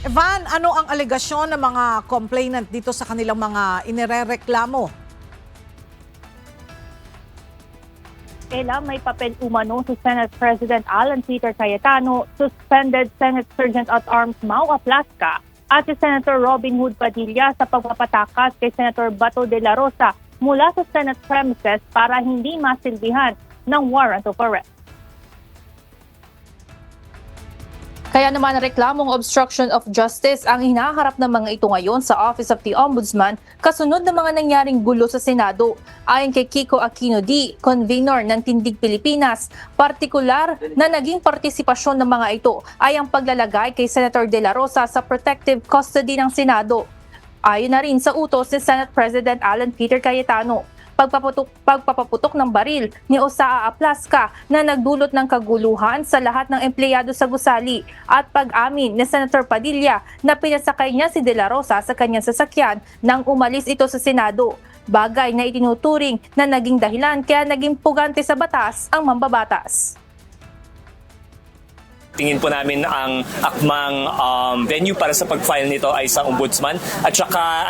Evan, ano ang alegasyon ng mga complainant dito sa kanilang mga inirereklamo? Ella, may papel umano si Senate President Alan Peter Cayetano, suspended Senate Sergeant-at-Arms Mau Aplasca, at si Senator Robin Hood Padilla sa pagpapatakas kay Senator Bato de la Rosa mula sa Senate premises para hindi masilbihan ng warrant of arrest. Kaya naman reklamong obstruction of justice ang hinaharap ng mga ito ngayon sa Office of the Ombudsman kasunod ng mga nangyaring gulo sa Senado. Ayon kay Kiko Aquino D., convener ng Tindig Pilipinas, partikular na naging partisipasyon ng mga ito ay ang paglalagay kay Senator De La Rosa sa protective custody ng Senado. Ayon na rin sa utos ni Senate President Alan Peter Cayetano, pagpapaputok ng baril ni Osaa Aplasca na nagdulot ng kaguluhan sa lahat ng empleyado sa gusali at pag-amin ni Senator Padilla na pinasakay niya si De La Rosa sa kanyang sasakyan nang umalis ito sa Senado. Bagay na itinuturing na naging dahilan kaya naging pugante sa batas ang mambabatas. Tingin po namin ang akmang venue para sa pag-file nito ay sa Ombudsman at saka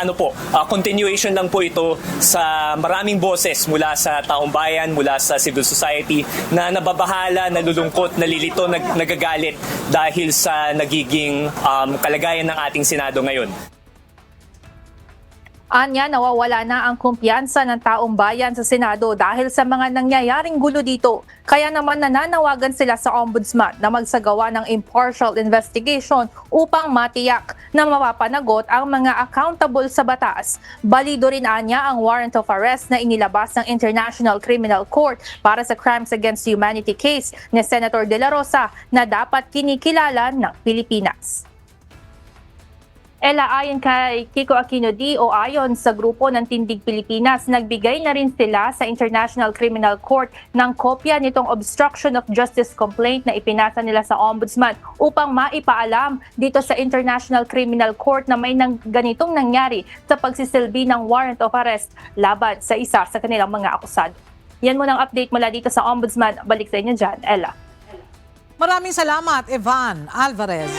continuation lang po ito sa maraming boses mula sa taong bayan, mula sa civil society na nababahala, nalulungkot, nalilito, nagagalit dahil sa nagiging kalagayan ng ating Senado ngayon. Anya, nawawala na ang kumpiyansa ng taong bayan sa Senado dahil sa mga nangyayaring gulo dito. Kaya naman nananawagan sila sa Ombudsman na magsagawa ng impartial investigation upang matiyak na mapapanagot ang mga accountable sa batas. Balido rin anya ang warrant of arrest na inilabas ng International Criminal Court para sa Crimes Against Humanity case ni Senator De La Rosa na dapat kinikilala ng Pilipinas. Ella, ayon kay Kiko Aquino D. o ayon sa grupo ng Tindig Pilipinas, nagbigay na rin sila sa International Criminal Court ng kopya nitong obstruction of justice complaint na ipinasa nila sa Ombudsman upang maipaalam dito sa International Criminal Court na may ganitong nangyari sa pagsisilbi ng warrant of arrest laban sa isa sa kanilang mga akusado. Yan muna ang update mula dito sa Ombudsman. Balik sa inyo dyan, Ella. Maraming salamat, Evan Alvarez.